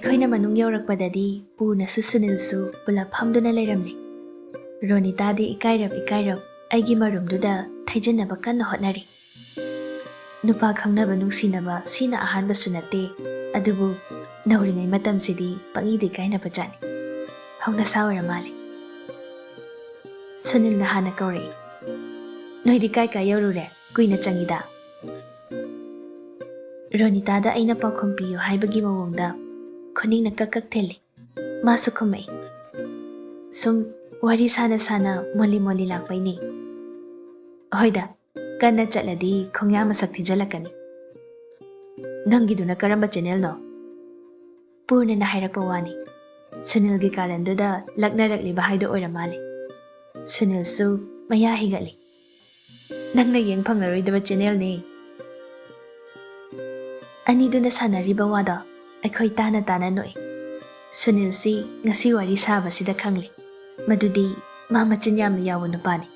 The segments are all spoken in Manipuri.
ꯑꯩꯈꯣꯏꯅ ꯃꯅꯨꯡ ꯌꯧꯔꯛꯄꯗꯗꯤ ꯄꯨꯅꯁꯨ ꯁꯨꯅꯤꯜꯁꯨ ꯄꯨꯂꯞ ꯐꯝꯗꯨꯅ ꯂꯩꯔꯝꯂꯦ꯫ ꯔꯣꯅꯤꯇꯥꯗꯤ ꯏꯀꯥꯏꯔꯞ ꯑꯩꯒꯤ ꯃꯔꯨꯝꯗꯨꯗ ꯊꯩꯖꯤꯟꯅꯕ ꯀꯟꯅ ꯍꯣꯠꯅꯔꯤ꯫ ꯅꯨꯄꯥ ꯈꯪꯅꯕ ꯅꯨꯡꯁꯤꯅꯕ ꯁꯤꯅ ꯑꯍꯥꯟꯕꯁꯨ ꯅꯠꯇꯦ, ꯑꯗꯨꯕꯨ ꯅꯧꯔꯤꯉꯩ ꯃꯇꯝꯁꯤꯗꯤ ꯄꯪꯏꯗ ꯏꯀꯥꯏꯅꯕ ꯖꯥꯠꯅꯤ꯫ ꯍꯧꯅꯁꯥ ꯑꯣꯏꯔ ꯃꯥꯜꯂꯦ꯫ ꯁꯨꯅꯤꯜꯅ ꯍꯥꯟꯅ ꯀꯧꯔꯛꯏ꯫ ꯅꯣꯏꯗꯤ ꯀꯥꯏ ꯌꯧꯔꯨꯔꯦ? ꯀꯨꯏꯅ ꯆꯪꯏꯗ꯫ ꯔꯣꯅꯤꯇꯥꯗ ꯑꯩꯅ ꯄꯥꯎꯈꯨꯝ ꯄꯤꯌꯨ ꯍꯥꯏꯕꯒꯤ ꯃꯑꯣꯡꯗ ꯈꯨꯅꯤꯡꯅ ꯀꯛ ꯊꯦꯜꯂꯤ꯫ ꯃꯥꯁꯨ ꯈꯨꯝꯃꯛꯏ꯫ ꯁꯨꯝ ꯋꯥꯔꯤ ꯁꯥꯅ ꯃꯣꯜꯂꯤ ꯂꯥꯛꯄꯩꯅꯤ꯫ ꯍꯣꯏꯗ, ꯀꯟꯅ ꯆꯠꯂꯗꯤ ꯈꯣꯡꯌꯥ ꯃꯁꯛ ꯊꯤꯖꯤꯜꯂꯛꯀꯅꯤ꯫ ꯅꯪꯒꯤꯗꯨꯅ ꯀꯔꯝꯕ ꯆꯦꯅꯦꯜꯅꯣ? ꯄꯨꯔꯅꯅ ꯍꯥꯏꯔꯛꯄ ꯋꯥꯅꯤ꯫ ꯁꯨꯅꯤꯜꯒꯤ ꯀꯥꯔꯟꯗꯨꯗ ꯂꯛꯅꯔꯛꯂꯤꯕ ꯍꯥꯏꯗꯣ ꯑꯣꯏꯔ ꯃꯥꯜꯂꯦ꯫ ꯁꯨꯅꯤꯜꯁꯨ ꯃꯌꯥ ꯍꯤꯒꯠꯂꯤ꯫ ꯅꯪꯅ ꯌꯦꯡ ꯐꯪꯂꯔꯣꯏꯗꯕ ꯆꯦꯅꯦꯜꯅꯤ꯫ ꯑꯅꯤꯗꯨꯅ ꯁꯥꯟꯅꯔꯤꯕ ꯋꯥꯗꯣ ꯑꯩꯈꯣꯏ ꯇꯥꯅ ꯅꯣꯛꯏ꯫ ꯁꯨꯅꯤꯜꯁꯤ ꯉꯁꯤ ꯋꯥꯔꯤ ꯁꯥꯕꯁꯤꯗ ꯈꯪꯂꯦ ꯃꯗꯨꯗꯤ ꯃꯥ ꯃꯆꯤꯟ ꯌꯥꯝꯅ ꯌꯥꯎꯕ ꯅꯨꯄꯥꯅꯤ꯫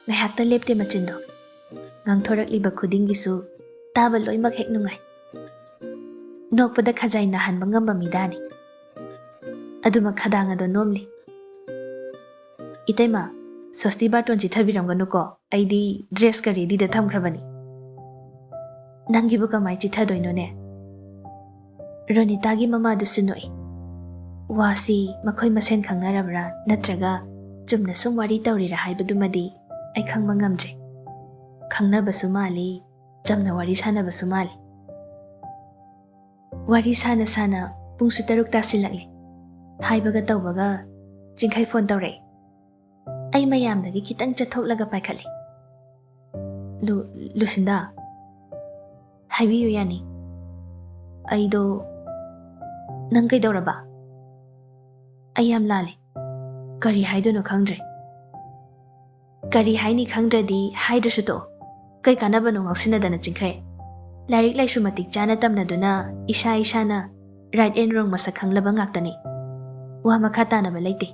ꯉꯥꯏꯍꯥꯛꯇ ꯂꯦꯞꯇꯦ ꯃꯆꯤꯟꯗꯣ꯫ ꯉꯥꯡꯊꯣꯔꯛꯂꯤꯕ ꯈꯨꯗꯤꯡꯒꯤꯁꯨ ꯇꯥꯕ ꯂꯣꯏꯃꯛ ꯍꯦꯛ ꯅꯨꯡꯉꯥꯏ꯫ ꯅꯣꯛꯄꯗ ꯈꯖꯥꯏ ꯅꯥꯍꯟꯕ ꯉꯝꯕ ꯃꯤꯗꯥꯅꯤ꯫ ꯑꯗꯨꯃꯛ ꯈꯗꯥꯡ ꯑꯗꯣ ꯅꯣꯝꯂꯤ꯫ ꯏꯇꯩꯃ, ꯁꯣꯁꯇꯤ ꯕꯥꯔꯇꯣꯟ ꯆꯤꯊꯕꯤꯔꯝꯒꯅꯨꯀꯣ, ꯑꯩꯗꯤ ꯗ꯭ꯔꯦꯁꯀ ꯔꯦꯗꯤꯗ ꯊꯝꯈ꯭ꯔꯕꯅꯤ꯫ ꯅꯪꯒꯤꯕꯨ ꯀꯃꯥꯏ ꯆꯤꯊꯗꯣꯏꯅꯣꯅꯦ? ꯔꯣꯅꯤꯇꯥꯒꯤ ꯃꯃꯥꯗꯨꯁꯨ ꯅꯣꯛꯏ꯫ ꯋꯥꯁꯤ ꯃꯈꯣꯏ ꯃꯁꯦꯟ ꯈꯪꯅꯔꯕ꯭ꯔꯥ ꯅꯠꯇ꯭ꯔꯒ ꯆꯨꯝꯅ ꯁꯨꯝ ꯋꯥꯔꯤ ꯇꯧꯔꯤꯔꯥ ꯍꯥꯏꯕꯗꯨꯃꯗꯤ ꯑꯩ ꯈꯪꯕ ꯉꯝꯗ꯭ꯔꯦ꯫ ꯈꯪꯅꯕꯁꯨ ꯃꯥꯜꯂꯤ, ꯆꯝꯅ ꯋꯥꯔꯤ ꯁꯥꯟꯅꯕꯁꯨ ꯃꯥꯜꯂꯤ꯫ ꯋꯥꯔꯤ ꯁꯥꯅ ꯄꯨꯡꯁꯨ 6 ꯇꯥꯁꯤꯜꯂꯛꯂꯦ꯫ ꯍꯥꯏꯕꯒ ꯇꯧꯕꯒ ꯆꯤꯡꯈꯩ ꯐꯣꯟ ꯇꯧꯔꯛꯏ꯫ ꯑꯩ ꯃꯌꯥꯝꯗꯒꯤ ꯈꯤꯇꯪ ꯆꯠꯊꯣꯛꯂꯒ ꯄꯥꯏꯈꯠꯂꯤ꯫ ꯂꯨꯁꯤꯟꯗꯥ, ꯍꯥꯏꯕꯤꯌꯨ ꯌꯥꯅꯤ꯫ ꯑꯩꯗꯣ, ꯅꯪ ꯀꯩꯗꯧꯔꯕ? ꯑꯩ ꯌꯥꯝ ꯂꯥꯜꯂꯦ꯫ ꯀꯔꯤ ꯍꯥꯏꯗꯣꯏꯅꯣ ꯈꯪꯗ꯭ꯔꯦ꯫ ꯀꯔꯤ ꯍꯥꯏꯅꯤ ꯈꯪꯗ꯭ꯔꯗꯤ ꯍꯥꯏꯗ꯭ꯔꯁꯨ ꯇꯣꯛꯑꯣ꯫ ꯀꯩ ꯀꯥꯟꯅꯕꯅꯣ ꯉꯥꯎꯁꯤꯟꯅꯗꯅ ꯆꯤꯡꯈꯩ? ꯂꯥꯏꯔꯤꯛ ꯂꯥꯏꯁꯨ ꯃꯇꯤꯛ ꯆꯥꯅ ꯇꯝꯅꯗꯨꯅ ꯏꯁꯥꯅ ꯔꯥꯏꯠ ꯑꯦꯟ ꯔꯣꯡ ꯃꯁꯛ ꯈꯪꯂꯕ ꯉꯥꯛꯇꯅꯤ꯫ ꯋꯥ ꯃꯈꯥ ꯇꯥꯅꯕ ꯂꯩꯇꯦ꯫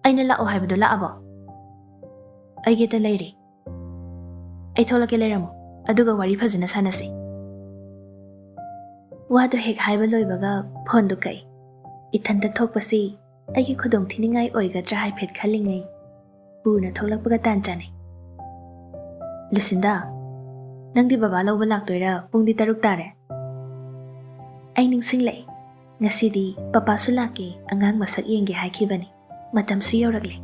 ꯑꯩꯅ ꯂꯥꯛꯑꯣ ꯍꯥꯏꯕꯗꯣ ꯂꯥꯛꯑꯕꯣ? ꯑꯩ ꯒꯦꯠꯇ ꯂꯩꯔꯤ꯫ ꯑꯩ ꯊꯣꯛꯂꯛꯀꯦ, ꯂꯩꯔꯝꯃꯣ, ꯑꯗꯨꯒ ꯋꯥꯔꯤ ꯐꯖꯅ ꯁꯥꯟꯅꯁꯤ꯫ ꯋꯥꯗꯣ ꯍꯦꯛ ꯍꯥꯏꯕ ꯂꯣꯏꯕꯒ ꯐꯣꯟꯗꯨ ꯀꯛꯏ꯫ ꯏꯊꯟꯇ ꯊꯣꯛꯄꯁꯤ ꯑꯩꯒꯤ ꯈꯨꯗꯣꯡꯊꯤꯅꯤꯡꯉꯥꯏ ꯑꯣꯏꯒꯗ꯭ꯔꯥ ꯍꯥꯏꯐꯦꯠ ꯈꯜꯂꯤꯉꯩ ꯄꯨꯔꯅ ꯊꯣꯛꯂꯛꯄꯒ ꯇꯥꯟ ꯆꯥꯅꯩ꯫ ꯂꯨꯁꯤꯟꯗꯥ, ꯅꯪꯗꯤ ꯕꯕꯥ ꯂꯧꯕ ꯂꯥꯛꯇꯣꯏꯔꯥ? ꯄꯨꯡꯗꯤ 6 ꯇꯥꯔꯦ꯫ ꯑꯩ ꯅꯤꯡꯁꯤꯡꯂꯛꯏ꯫ ꯉꯁꯤꯗꯤ ꯄꯄꯥꯁꯨ ꯂꯥꯛꯀꯦ, ꯑꯉꯥꯡ ꯃꯁꯛ ꯌꯦꯡꯒꯦ ꯍꯥꯏꯈꯤꯕꯅꯤ꯫ ꯃꯇꯝꯁꯨ ꯌꯧꯔꯛꯂꯦ꯫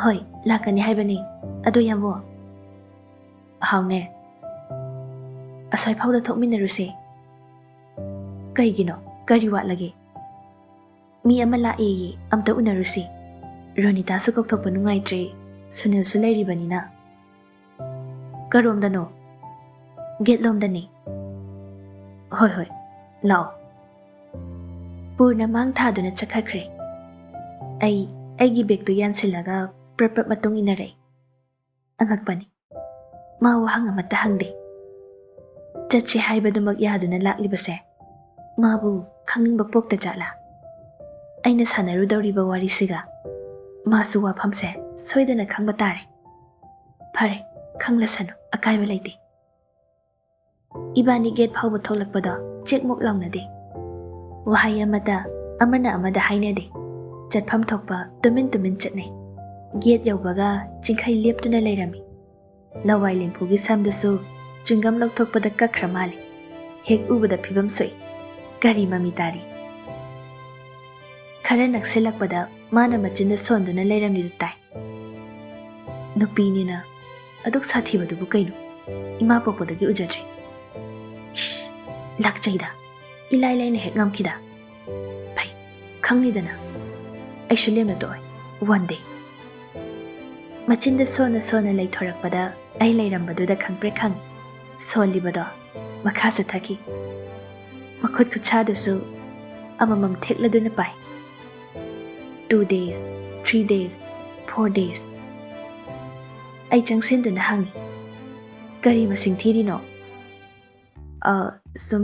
ꯍꯣꯏ, ꯂꯥꯛꯀꯅꯤ ꯍꯥꯏꯕꯅꯤ꯫ ꯑꯗꯣ ꯌꯥꯝꯕꯣ? ꯍꯥꯎꯅꯦ꯫ ꯑꯁ꯭ꯋꯥꯏꯐꯥꯎꯗ ꯊꯣꯛꯃꯤꯟꯅꯔꯨꯁꯦ꯫ ꯀꯩꯒꯤꯅꯣ? ꯀꯔꯤ ꯋꯥꯠꯂꯒꯦ? ꯃꯤ ꯑꯃ ꯂꯥꯛꯑꯦꯌꯦ, ꯑꯝꯇ ꯎꯅꯔꯨꯁꯤ꯫ ꯔꯣꯅꯤꯇꯥꯁꯨ ꯀꯧꯊꯣꯛꯄ ꯅꯨꯡꯉꯥꯏꯇ꯭ꯔꯦ, ꯁꯨꯅꯤꯜꯁꯨ ꯂꯩꯔꯤꯕꯅꯤꯅ꯫ ꯀꯔꯣꯝꯗꯅꯣ? ꯒꯦꯠꯂꯣꯝꯗꯅꯤ꯫ ꯍꯣꯏ, ꯂꯥꯛꯑꯣ꯫ ꯄꯨꯔꯅ ꯃꯥꯡ ꯊꯥꯗꯨꯅ ꯆꯠꯈ꯭ꯔꯦ꯫ ꯑꯩꯒꯤ ꯕꯦꯒꯇꯨ ꯌꯥꯟꯁꯤꯜꯂꯒ ꯄ꯭ꯔꯞ ꯃꯇꯨꯡ ꯏꯟꯅꯔꯛꯏ꯫ ꯑꯉꯛꯄꯅꯤ, ꯃꯥ ꯋꯥꯍꯪ ꯑꯃꯠꯇ ꯍꯪꯗꯦ꯫ ꯆꯠꯁꯦ ꯍꯥꯏꯕꯗꯨꯃꯛ ꯌꯥꯗꯨꯅ ꯂꯥꯛꯂꯤꯕꯁꯦ ꯃꯥꯕꯨ ꯈꯪꯅꯤꯡꯕ ꯄꯣꯛꯇ ꯖꯥꯠꯂꯥ? ꯑꯩꯅ ꯁꯥꯟꯅꯔꯨꯗꯧꯔꯤꯕ ꯋꯥꯔꯤꯁꯤꯒ ꯃꯥꯁꯨ ꯋꯥꯐꯝꯁꯦ ꯁꯣꯏꯗꯅ ꯈꯪꯕ ꯇꯥꯔꯦ꯫ ꯐꯔꯦ, ꯈꯪꯂꯁꯅꯨ, ꯑꯀꯥꯏꯕ ꯂꯩꯇꯦ꯫ ꯏꯕꯥꯅꯤ ꯒꯦꯠ ꯐꯥꯎꯕ ꯊꯣꯛꯂꯛꯄꯗꯣ ꯆꯦꯛꯃꯨꯛ ꯂꯥꯎꯅꯗꯦ꯫ ꯋꯥꯍꯩ ꯑꯃꯗ ꯑꯃꯅ ꯑꯃꯗ ꯍꯥꯏꯅꯗꯦ꯫ ꯆꯠꯐꯝ ꯊꯣꯛꯄ ꯇꯨꯃꯤꯟ ꯆꯠꯅꯩ꯫ ꯒꯦꯠ ꯌꯧꯕꯒ ꯆꯤꯡꯈꯩ ꯂꯦꯞꯇꯨꯅ ꯂꯩꯔꯝꯃꯤ꯫ ꯂꯋꯥꯏ ꯂꯦꯝꯐꯨꯒꯤ ꯁꯝꯗꯨꯁꯨ ꯆꯤꯡꯒꯝ ꯂꯧꯊꯣꯛꯄꯗ ꯀꯛꯈ꯭ꯔ ꯃꯥꯜꯂꯤ꯫ ꯍꯦꯛ ꯎꯕꯗ ꯐꯤꯕꯝ ꯁꯣꯛꯏ꯫ ꯀꯔꯤ ꯃꯃꯤ ꯇꯥꯔꯤ? ꯈꯔ ꯅꯛꯁꯤꯜꯂꯛꯄꯗ ꯃꯥꯅ ꯃꯆꯤꯟꯗ ꯁꯣꯟꯗꯨꯅ ꯂꯩꯔꯝꯂꯤꯗꯨ ꯇꯥꯏ꯫ ꯅꯨꯄꯤꯅꯤꯅ ꯑꯗꯨꯛ ꯁꯥꯊꯤꯕꯗꯨꯕꯨ ꯀꯩꯅꯣ? ꯏꯃꯥ ꯄꯣꯛꯄꯗꯒꯤ ꯎꯖꯗ꯭ꯔꯤ꯫ ꯏꯁ, ꯂꯥꯛꯆꯩꯗ, ꯏꯂꯥꯏ ꯂꯥꯏꯅ ꯍꯦꯛ ꯉꯝꯈꯤꯗ꯫ ꯐꯩ, ꯈꯪꯅꯤꯗꯅ, ꯑꯩꯁꯨ ꯂꯦꯝꯅ ꯇꯣꯛꯑꯣꯏ, one day꯫ ꯃꯆꯤꯟꯗ ꯁꯣꯟꯅ ꯂꯩꯊꯣꯔꯛꯄꯗ ꯑꯩ ꯂꯩꯔꯝꯕꯗꯨꯗ ꯈꯪꯄ꯭ꯔꯦꯛ ꯈꯪꯏ꯫ ꯁꯣꯜꯂꯤꯕꯗꯣ ꯃꯈꯥ ꯆꯠꯊꯈꯤ꯫ ꯃꯈꯨꯠ ꯈꯨꯠꯁꯥꯗꯨꯁꯨ ꯑꯃꯃꯝ ꯊꯦꯛꯂꯗꯨꯅ ꯄꯥꯏ꯫ 2 days, 3 days, 4 days꯫ ꯑꯩ ꯆꯪꯁꯤꯟꯗꯨꯅ ꯍꯪꯉꯤ, ꯀꯔꯤ ꯃꯁꯤꯡ ꯊꯤꯔꯤꯅꯣ? ꯁꯨꯝ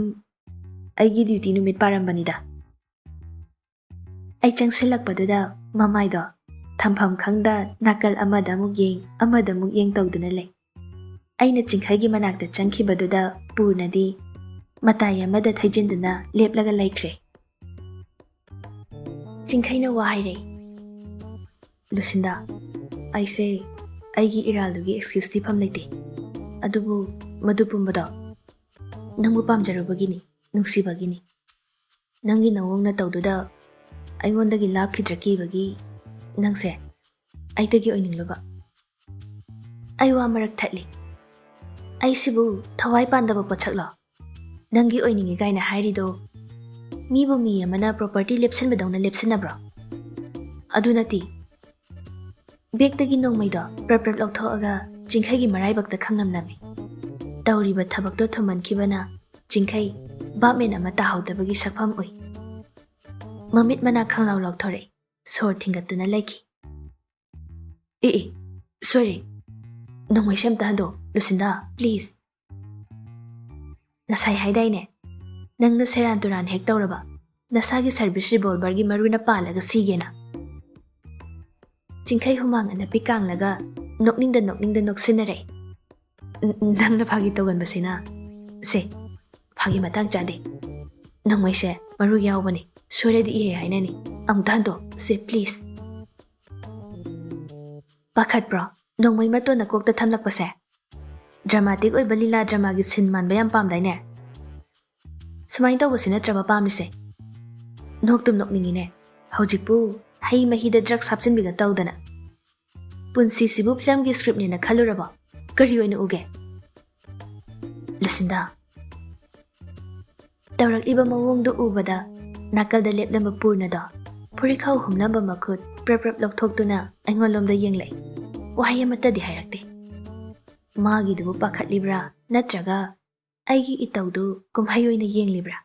ꯑꯩꯒꯤ ꯗ꯭ꯌꯨꯇꯤ ꯅꯨꯃꯤꯠ ꯄꯥꯔꯝꯕꯅꯤꯗ꯫ ꯑꯩ ꯆꯪꯁꯤꯜꯂꯛꯄꯗꯨꯗ ꯃꯃꯥꯏꯗꯣ ꯊꯝꯐꯝ ꯈꯪꯗ ꯅꯥꯀꯜ ꯑꯃꯗ ꯑꯃꯨꯛ ꯌꯦꯡ ꯑꯃꯗ ꯑꯃꯨꯛ ꯌꯦꯡ ꯇꯧꯗꯨꯅ ꯂꯩ꯫ ꯑꯩꯅ ꯆꯤꯡꯈꯩꯒꯤ ꯃꯅꯥꯛꯇ ꯆꯪꯈꯤꯕꯗꯨꯗ ꯄꯨꯔꯅꯗꯤ ꯃꯇꯥꯏ ꯑꯃꯗ ꯊꯩꯖꯤꯟꯗꯨꯅ ꯂꯦꯞꯂꯒ ꯂꯩꯈ꯭ꯔꯦ꯫ Chingkhaina wa hairei. Lucinda, aise aigi iralugi excuse ti pham leite. Adubu madu pumbado nangbu pamjarubagini, nuksibagini. Nangi nawongna tawduda aingondagi lapkhidrakibagi nangse aitagi oiningloba. Aiwa marak thatli. Aisibu thawai pandaba pochaklo. Nangi oiningi gaina hairido mibu mi amana property lepsinbadawna lepsinabro. Adunati Begdagi nongmaido prap lauthoaga Chingkhaigi maraibakta khangnamnami. Tawriba thabakdo thomankhibana Chingkhai bapmen ama tahaudabagi sakpham oi. Mamit mana khanglaw lauthore sor thingatuna laiki. Sorry. Nongmai shem tahando Lucinda, please. Nasai haidaine. Nangna seran turan hek tawraba. Nasagi service revolvergi maruna palaga sigena. Chingkhai humang ana pikanglaga nokningda noksinare. Nangna phagi togan basina. Se phagi matang chade. Nongmai se maru yawbani. Suredi iye hainani. Amdando se please. Pakhat bro. Nongmai mato na kokta thamlakpase. Dramatic oi balila drama gi sin man bayam pam daine. Sumai tawbasina traba pamise. Noktum nokningine. Haujipu hai mahida drugs hapsin biga tawdana. Punsi sibu film gi script ni na khaluraba. Kari oina uge. Lucinda. Tawrak iba mawong do ubada nakal da leplamba purna da. Purikhaw humlamba makut prap lokthok na aingolomda yenglai. Wahai amata di hairakte. Magi dubu pakhat libra natraga aigi itawdu kumhayoina yeng libra.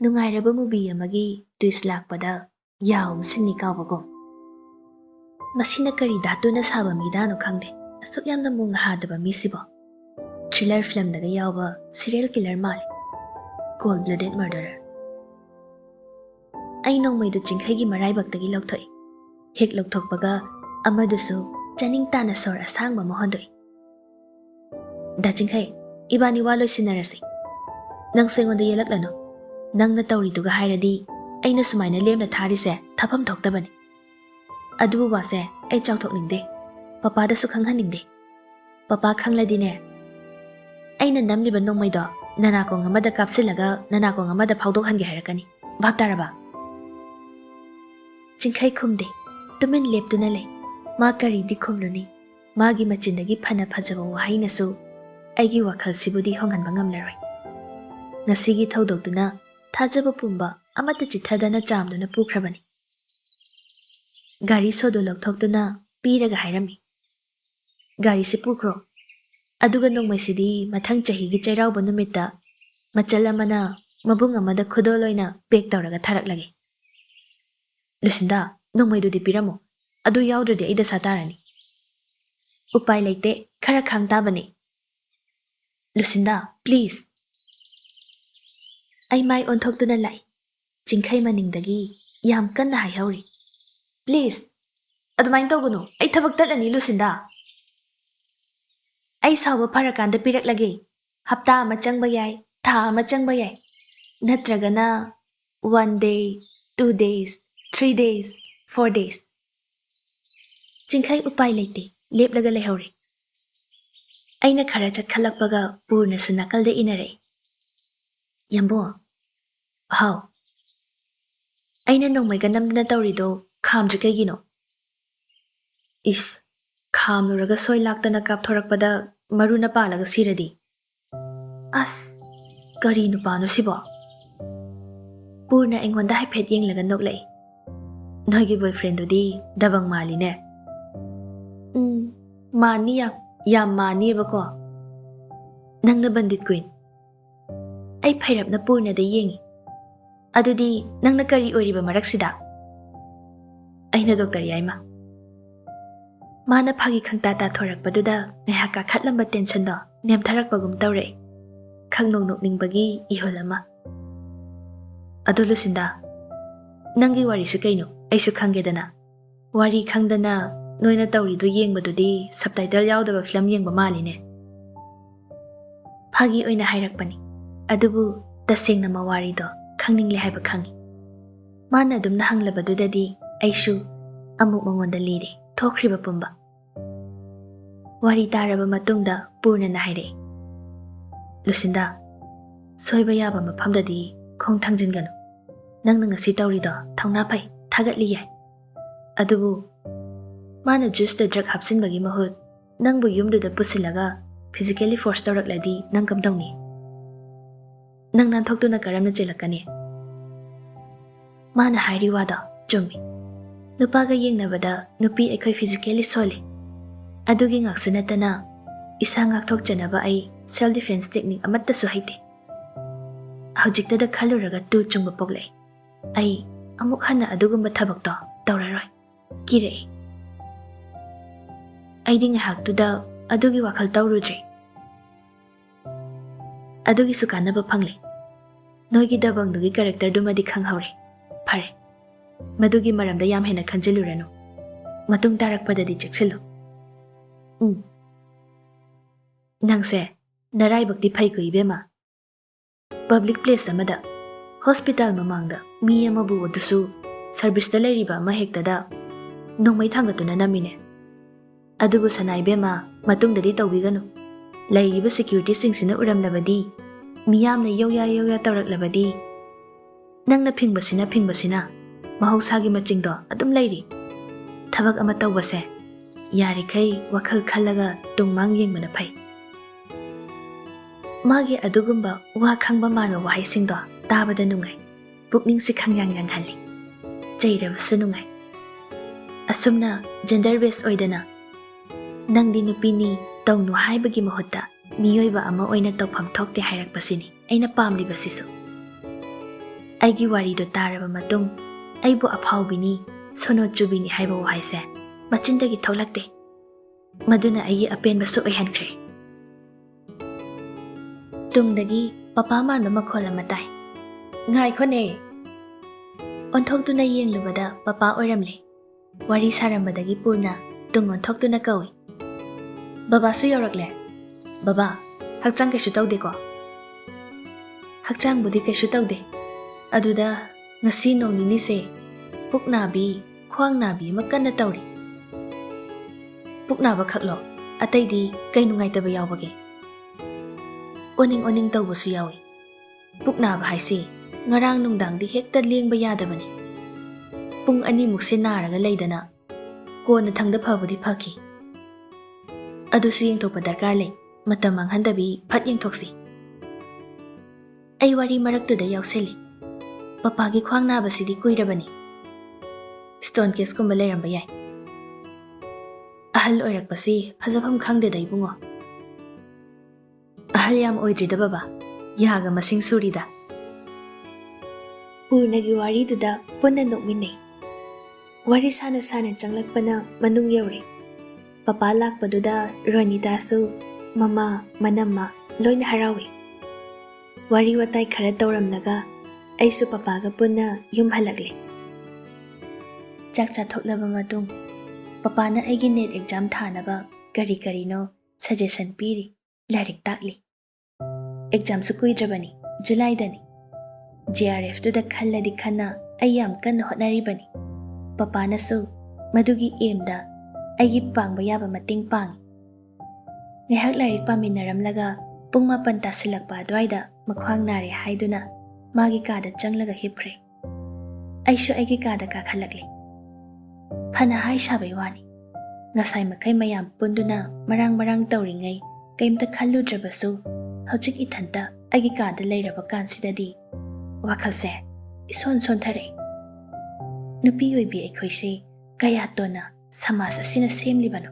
Nungairaba movie amagi twist lakpada yaw sinni kawbagom. Masina kari datuna saba midano khangde. Asuk yamna munga hadaba misibo. Thriller film daga yawba serial killer mali. Cold-blooded murderer. Ay nongmaidu Chingkhaigi maraibagtagi lokthoi. Hek lokthokpaga amadusu chaning tana sor asangba mohondoi. Da Chingkhai, ibani waloi sinarasi. Nang soingonda yelaklano. Nang na tawriduga hairadi aina sumaina lemna tharise thapam thoktabani. Adubu wase ay chawthokningde. Papa da su khanghaningde. Papa khangladine. Aina namliba nongmaido nanakong amada kapsilaga nanakong amada phawdokhange hairakani. Bhaptaraba. Chingkhai khumde. Tumin leptuna le. Ma kari di khumluni. Magi machindagi phana phajaba wahainasu aigi wakhal sibudi honganba ngamlaroi. Ngasigi thawdoktuna thajaba pumba amata chithadana chamduna pukhrabani. Gari sodo lokthokduna piraga hairami. Gari si pukro. Aduga nongmaisidi mathang chahigi chairauba numitta machal amana mabung amada khudoloina pek tawraga tharaklage. Lucinda, nongmaidudi piramo. Adu yawdradi aida satarani. Upai laite khara khang tabani. Lucinda, please. Ay mai onthokduna lai. Chingkhai maningdagi yam kanna haihawri. Please. Adumain tawgunu. Ay thabak tatlani Lucinda. Ay sawa pharakanda piraklage. Hapta ama changba yai, tha ama changba yai. Natragana 1 day, 2 days, 3 days, 4 days. Chingkhai upai laite leplaga lehawri. Aina khara chatkhalakpaga purna sunakalde inare. Yambo. How? Aina nongmaiga namdana tawrido khamdri kaigino. Is khamluraga soy laktana kapthorakpada maruna palaga siradi. As kari nupano sibo. Purna engonda haiphet yenglaga noklai. Noigi boyfriend dudi dabang mali ne. Mani yam mani bako. Nang na bandit queen. Ay phairap na purna da yengi. Adudi nang nakari oriba maraksida. Ay na Dr. Yaima. Mana phagi khangtata thorakpaduda ngayhaka khatlamba tension do nemtharakpagum tawre. Khangnong nokningbagi iholama. Adu Lucinda. Nangi wari su kaino aisu khangedana. Wari khangdana noina tawridu yengbadudi subtitle yawdaba film yengba maline. Phagi oina hairakpani. Adubu tasengna mawari do khangningle haiba khangi. Mana adum nahanglabadudadi aishu amuk mangonda liri thokriba pumba. Wari taraba matungda Purna na haire. Lucinda, soiba yaba mafamdadi khong thangjinganu. Nangna ngasi tawrido thongna phai thagatli yai. Adubu mana juice da drug hapsinbagi mahut nangbu yumduda pusilaga physically force tawrakladi nang kamdongni. Nang nanthokduna karamna chelakani. Mana hairi wada chummi. Nupaga yengnabada nupi aikhoi physically sole. Adugi ngaksu natana isa ngakthokchanaba ai self defense technique amattasu haite. Hojiktada khaluraga tu chungba poglai. Ai amuk hana adugumba thabakto tawraroi. Kirei. Aidi ngahaktuda adugi WakhaL tawrudre. Adugi sukanaba phangle. Noigi dabangdugi character dumadi khanghaure. Phare. Madugi maramda yam hena khanjiluranu. Matung tarakpadadi cheksilu. Nangse narai bakti phai ko ibema. Public place amada hospital mamangda mi amabu odusu service da lairiba mahektada nongmai thangatuna namine. Adubu sanai bema matungdadi tawbiganu. Lairiba security singsina uramlabadi miyamna yoya tawraklabadi nangna phingbasina mahausagi machingdo adum lairi. Thabak ama tawbase yarikai WakhaL khallaga tungmang yengmana phai. Magi adugumba wa khangba mano wahai singdo tabada nungai. Pukning si khangyang halli. Jairabasu nungai. Asumna gender based oidana nangdi nupini tawnu haibagi mahutta miyoiba ama oina tawpham thokte hairakpasini aina pamlibasisu. Aigi warido taraba matung aibu aphaubini sono chubini haiba wahaise machindagi tholakte. Maduna aigi apenbasu oihankre. Tungdagi papa manba makhola matai. Ngai khone. Onthokduna yenglubada papa oiramle. Wari sarambadagi Purna tung onthokduna kawi. Baba su yorakle. Baba, hakchang kaishu tawde ko. Hakchang budi kaishu tawde. Aduda ngasi nong nini se puk nabi, khwang nabi makanna tawri. Puk naba khaklo, ataidi kai nungai taba yawbage. Oning tawbasu yawi. Puk naba haisi ngarang nungdangdi hekta lengba yadabani. Pung ani mukse naraga leidana kona thangda phabudi phaki. Adusu yengthokpa darkar lei matam manghandabi phat yengthoksi. Ai wari maraktuda yawseli. Papagi khwang nabasidi kuirabani. Stone case kumba leiramba yai. Ahal oirakpasi phajafam khangdeda ibungo. Ahal yam oidrida baba yaga masing surida. Purnagi wariduda punna nokminne. Wari sana changlakpana manung yaure. Papa lakpaduda Ronidasu mama manamma loina harawi. Wari watai khara tawramnaga aisu papaga punna yum halakle. Chak chathoklaba matung papana aigi net exam thanaba kari no suggestion piri larik takli. Exam su kuidrabani July dani. JRF to da khalladi khanna ayam kan hotnaribani. Papana su madugi aim da aigi pangba yaba mating pang. Ngahak larik paminaramlaga pung 8 tasilakpa adwaida makhwang nare haiduna magi kada changlaga hipkhre. Aishu aigi kada ka khalakle. Phana hai sabai wani. Ngasai makai mayam punduna marang tawringai kaimta khalludrabasu hojik ithanta aigi kada leiraba kansidadi WakhaL se ison thare. Nupi oibi aikhoise kaya tona samas asina semlibano.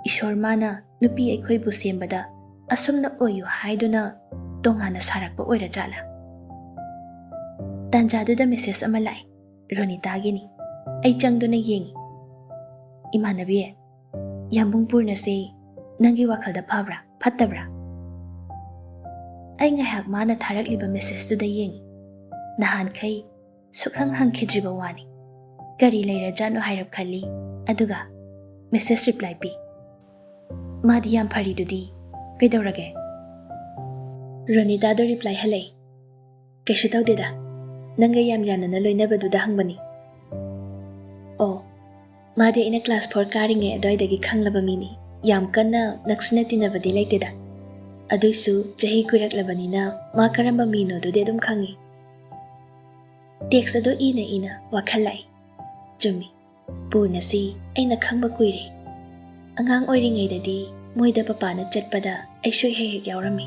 Ishor mana nupi aikhoibu sembada asumna oyu haiduna tongana sarakpa oira jala. Tanjaduda message ama lai Ronitagini ai changduna yengi. Imanabi yambung Purna se nangi WakhaL da phabra phattabra. Ai ngahak mana tharakliba message tu da yengi. Nahan khai sukhang hangkhidriba wani. Gari leira jano hairap khali aduga message reply pi. Madi yam pharidudi kaidawrage. Ronida do reply halai. Kaishu tawdeda. Nangga yam yanana loinabadudha hangbani. Oh, madi aina class 4 karinge adwaidagi khanglaba mini. Yam kanna naksina tinabadi laiteda. Aduisu chahi kuiraklabanina ma karamba mino dude adum khangi. Text ado ina WakhaL lai. Chumi. Purna si aina khangba kuire. Angang oiringaidadi moida papana chatpada aisoi hek yaurami.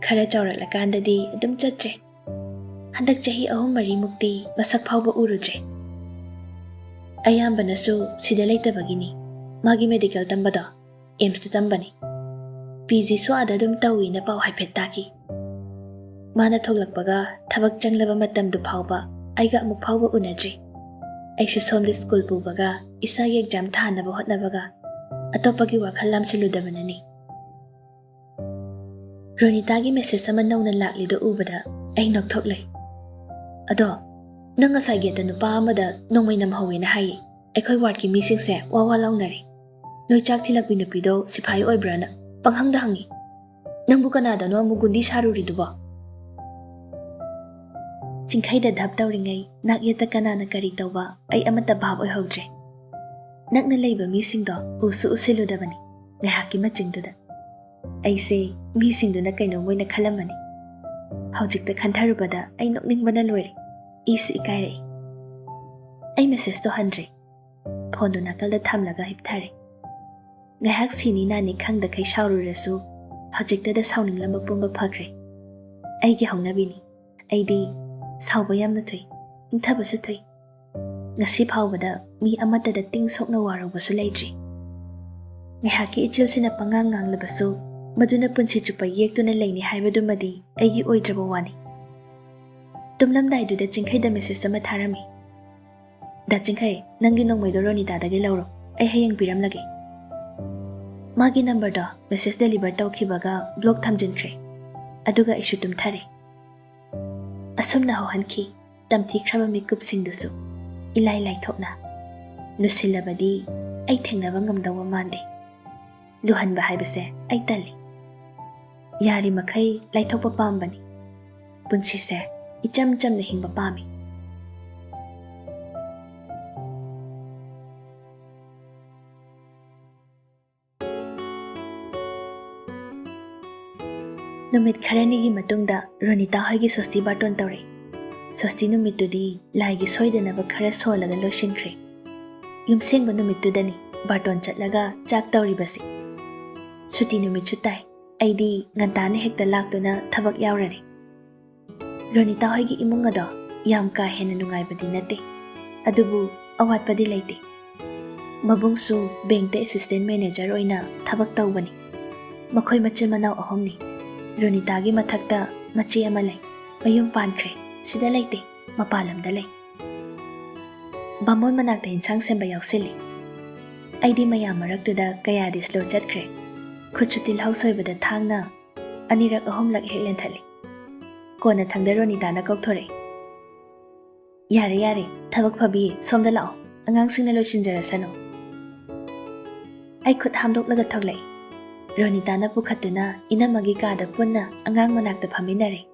Khara chawraklakandadi adum chatre. Handak chahi ahum mari mukti masak phawba urujre. Ayambanasu sida laitabagini. Magi medical tambada M.6 tambani. PG swada adum tawi na pau haiphet taki. Mana thoglakpaga thabak changlaba matamdu phawba aiga amuk phawba unadri. Aishu somli school pubaga isagi exam thanaba hotnabaga atopagi WakhaL lamsiludabanani. Ronitagi message ama nauna laklido ubada ai nokthoklei. Ado nang asai geta nupa amada nongmai namhawe na hayi aikhoi ward ki misingse wawa launari. Noi chak thilakbi nupido siphai oibrana panghangda hangi. Nangbu kanada no amu gundi saruriduba. Chingkhaida dhap tawringai nak yata kanana kari tawba ai amata bhab oi hogdre. Nakna leiba misingdo usu usiludabani ngahaki machingduda. Aise misingduna kaino moina khalamani. Haujikta khantharubada ai nokningbana loiri. Isu ikairei. Ai message to handre. Phondo nakalda thamlaga hipthare. Ngahak sini nani khangda khai saururasu haujikta da sauning lambak pumba phakre. Aigi haunabini. Aidi sauba yamna thui. Inthabasu thui. Ngasi phawbada mi amata da ting sokna warubasu leitri. Ngahaki ichilsina pangang nganglabasu maduna punsi chupa yektuna leini haibadumadi aigi oidraba wani. Tumlamdaiduda chingkhaida message ama tharami. Da chingkhai nangi nongmaido Ronitadagi lauro ai hayeng piramlage. Magi number da message deliver tawkhibaga block thamjinkhre. Aduga ishu tumthare. Asumna hohanki tamthi khraba mikup singdusu ilai lai thokna. Nusilabadi ai thengnaba ngamdawa mande. Luhanba haibase ai tali. Yari makhai lai thokpa pambani. Punsi se icham cham na hingba pami. Numit kharanigi matungda Ronita hoigi sosti barton tawre. Sosti numitudi laigi soidanaba khara solaga loishinkre. Yumsengba numitudani barton chatlaga chak tawribasi. Suti numit chutai aidi ngantane hekta laktuna thabak yaurare. Ronita hoigi imungado yam ka hena nungaibadi nate. Adubu awatpadi leite. Mabungsu bankta assistant manager oina thabak tawbani. Makhoi machil manau ahomni. Ronitagi mathakta machi ama lai. Mayum pankre. Sida leite. Mapalamda lai. Bamon manakta insang semba yausili. Aidi mayam maraktuda kayadi slow chatkre. Khuchutil hausoibada thangna anirak ahomlak heklen thali. Kona thangda Ronitana kokthore. Yare thabak phabi somda lao angang singna loisinjarasano. Ai khut hamdoklaga thoklai. Ronitana pukhatuna inamagi kada punna angang manakta phaminare.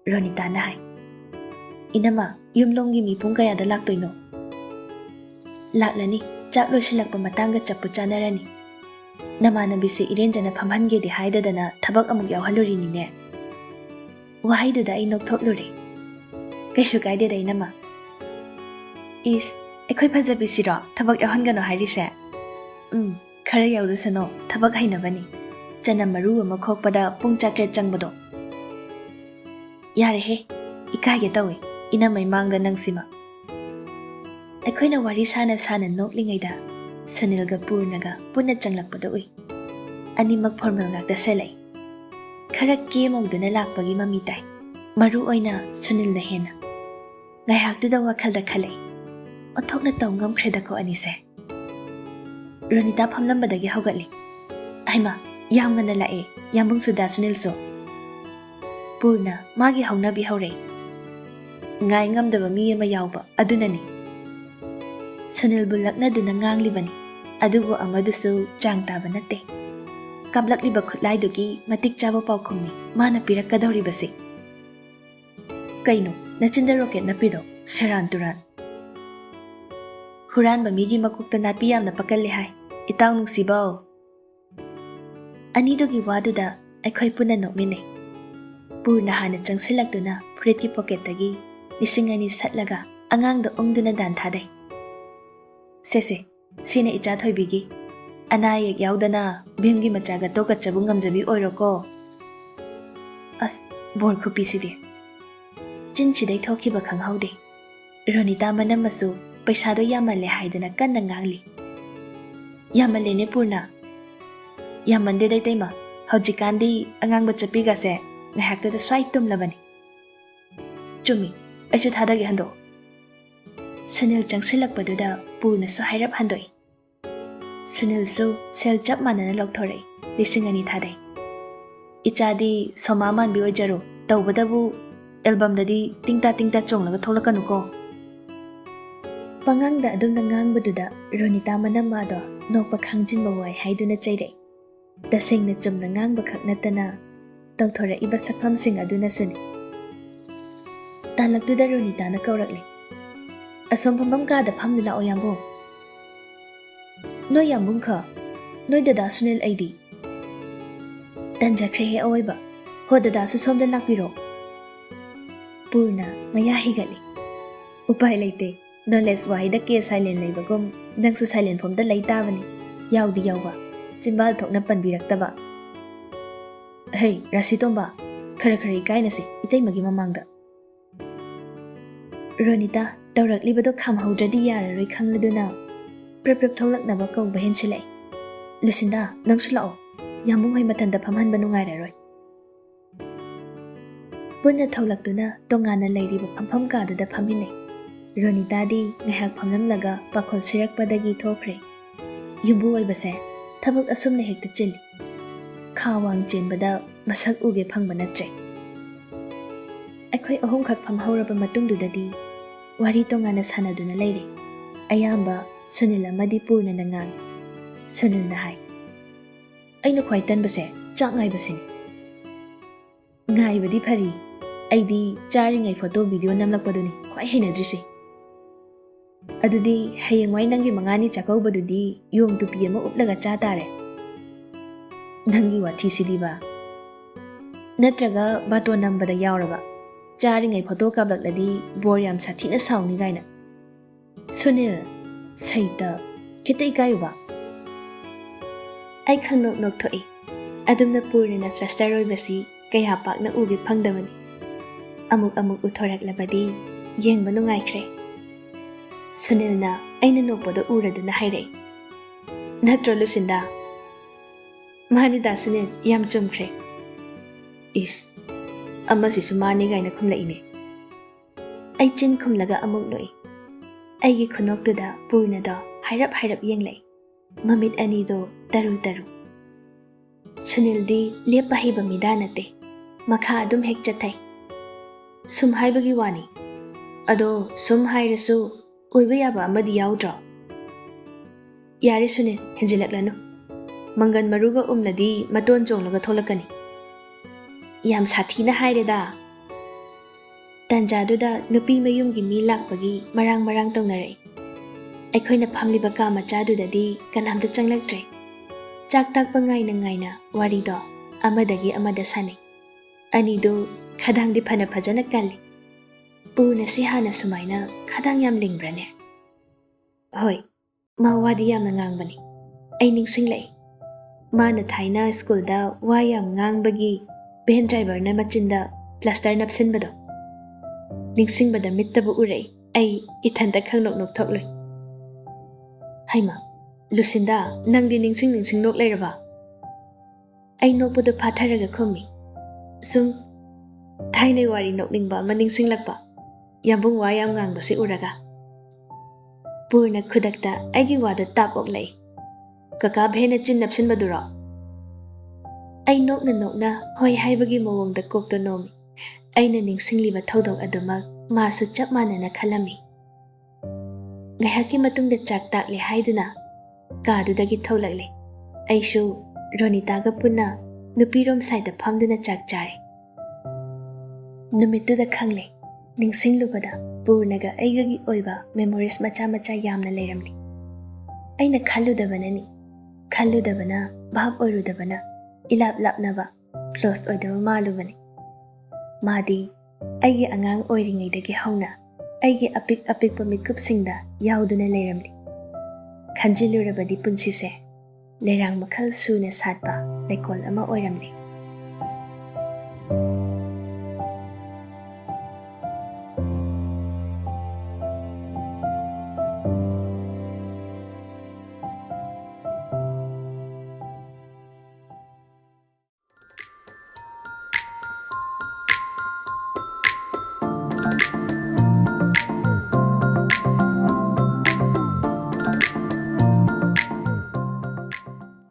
Ronitana hai. Inama yumlongi mi pung kayada laktoino. Laklani chak loisilakpa matanga chapu chanarani. Namanabisi irenjana phamhange di haidadana thabak amuk yawhaluri ne. Wahaiduda ai nokthoklure. Kaisu kaide dai nama. Is ekhoi phajabisiro thabak yawhangano hairise. Khara yaudasano thabak hainabani. Chana maru ama khokpada pung chatre changbado. Yare he ikage tawe ina mai mangda nangsima. Ekhoina wari sana noklingaida Sunilga Purnaga punna changlakpada ui. Animak formal ngakta selai. Khara kemongduna lakpagi mamitai. Maru oina Sunil na hena. Ngaihaktuda WakhaLda khalai. Onthokna taw ngamkhredda ko anise. Ronita phamlambadagi haugatli. Aima yam ngana lae yambung suda Sunil so. Purna magi haunabi haure. Ngai ngamdaba mi ama yawba adunani. Sunil bulakna duna nganglibani. Adubu amadusu chang taba natte. Kablakliba khutlaidugi matik chaba paukhumni mana pirakkadoribasi. Kaino Nachinda rocket napido, Seran Turan. Huran bamigi makukta napi yamna pakalle hai, itaw nungsibaw. Anidogi waduda aikoy puna nokmine. Purna hana changsilagduna furitki pocketagi lisingani satlaga angangda ongduna dantaday. Sese, sine icha thoibigi. Anayek yaudana bhimgi machaga tokachabu ngamjabi oiroko. As bor khupisidi. Chinchidai thokiba khanghaude. Ronita manamasu paisado yamalle haidana kanna ngangli. Yamalle ne purna. Yamande dai taima hojikandi angangba chapiga se ngahakta da swai tumlabani. Chumi, aishu thadagi hando. Sunil changsilakpaduda purna su hairap handoi. Sunil su sel chap manana lokthorei lisingani thadai. Ichadi soma manbi oijaru tawbadabu album dadi tingta chonglaga tholakanuko. Pangangda adumna ngangbaduda Ronita manamado nokpa khangjinba wai haiduna chairei. Tasengna chumna ngangba khak natana tawthora iba sakhamsing aduna suni. Talakduda Ronita na kaurakli. Asom phambam kada phamni lao yambo. Noi yambung kha, noi dada Sunil aidi. Tanjakre he oiba, ho dada su somda lakpiro. Purna maya higali. Upay laite, no less wahida ke silent laibagum, nang su silent from the laitavani. Yaudi yawa, chimbal tok na panbiraktaba. Hey, Rasitomba, karakari kainasi, itay magimamangda. Ronita, tawrak libado khamhaudradi yararoi khangladuna. Prep tholak na ba kau bahin silay. Lucinda, nang sulao. Yambung hoy matanda pamhanba nungairaroi. Punna tholakduna tongana layriba phampham kaduda phamhinay. Ronita di ngahak phamlamlaga pakhol sirakpadagi thokre. Yumbu oibase thabak asumna hekta chili. Khawang chenbada masak uge phangba natre. Akhoi ahom khak phamhauraba matungdudadi wari tongana sanaduna layre. Ayamba Sunil amadi Purna na ngang. Sunil na hai. Ay nakwai tanbase, chak ngay basini. Ngay ba di pari, ay di chari ngay photo video namlakpaduni, kway hinadrisi. Adudi hayang way nangi mangani chakaw badudi yung tupiya mo uplaga chatare. Nangi wati si diba. Natraga bato nambada yauraba. Chari ngay photo kabakladi boryam sathi na saw ni gayna. Sunil, Saita, kita ikayo ba? Ay kang nok to'y. Adum na Purna na flastaroy basi, kaya pak na ugi pangdaman. Amuk utorak labadi, yeng manungay kre. Sunil na ay nanokpo do ura do na hayre. Natro Lucinda. Mani da Sunil, yam chum kre. Is, ama si sumani gay na kumlaine. Ay chin kumlaga amuk noy. Aigi khunoktuda Purna do hairap yenglay. Mamit ani do taru. Sunil di lepa hiba midanate. Makha adum hek chatay. Sum haibagi wani. Ado sum hairasu uiba yaba amadi yaudra. Yari Sunil henjilaklano. Mangan maruga umnadi maton chonglaga tholakani. Yam sathi na haireda. Tanjaduda nupi mayumgi mi lakpagi marang tongnare. Aikoy na phamliba ka machadudadi kanamda changlaktre. Chak takpa ngay na warido amadagi amada sane. Anido khadang di phana phajana kalli. Purna si hana sumayna khadang yam lingbrane. Hoy, mawadi yam na ngangbani. Ay ningsinglay. Mana thaina school da wayam ngangbagi ben driver na machinda plaster napsin bado. Ningsing bada mittabu uray ay itanda kang nok thokloy. Hayma, Lucinda, nang di ningsing nok layraba. Ay nokpo do patharaga khumi. Sum, thainay wari nokningba maningsing lakpa. Yambung wayam ngang basi uraga. Purna khudakta aygi wado tapok lay. Kaka bhena chin napsin badura. Ay nokna hoy haibagi mawong da kokto nomi. Ay na ningsingliba tawdok adumak masu chap manana khalami. Ngayhaki matungda chak takle haiduna. Kadudagi thawlakle. Aishu Ronitaga punna nupirom saida phamduna chak chare. Numittuda khangle. ꯅꯤꯡꯁꯤꯡꯂꯨꯕꯗ ꯄꯨꯔꯅꯒ ꯑꯩꯒꯒꯤ ꯑꯣꯏꯕ ꯃꯦꯃꯣꯔꯤꯁ ꯃꯆꯥ ꯃꯆꯥ ꯌꯥꯝꯅ ꯂꯩꯔꯝꯂꯤ꯫ ꯑꯩꯅ ꯈꯜꯂꯨꯗꯕꯅꯅꯤ, ꯈꯜꯂꯨꯗꯕꯅ, ꯚꯥꯞ ꯑꯣꯏꯔꯨꯗꯕꯅ ꯏꯂꯥꯞ ꯂꯥꯞꯅꯕ, ꯀ꯭ꯂꯣꯁ ꯑꯣꯏꯗꯕ ꯃꯥꯜꯂꯨꯕꯅꯤ꯫ ꯃꯥꯗꯤ ꯑꯩꯒꯤ ꯑꯉꯥꯡ ꯑꯣꯏꯔꯤꯉꯩꯗꯒꯤ ꯍꯧꯅ ꯑꯩꯒꯤ ꯑꯄꯤꯛ ꯑꯄꯤꯛꯄ ꯃꯤꯀꯨꯞꯁꯤꯡꯗ ꯌꯥꯎꯗꯨꯅ ꯂꯩꯔꯝꯂꯤ꯫ ꯈꯟꯖꯤꯜꯂꯨꯔꯕꯗꯤ ꯄꯨꯟꯁꯤꯁꯦ ꯂꯩꯔꯥꯡ ꯃꯈꯜ ꯁꯨꯅ ꯁꯥꯠꯄ ꯂꯩꯀꯣꯜ ꯑꯃ ꯑꯣꯏꯔꯝꯂꯤ꯫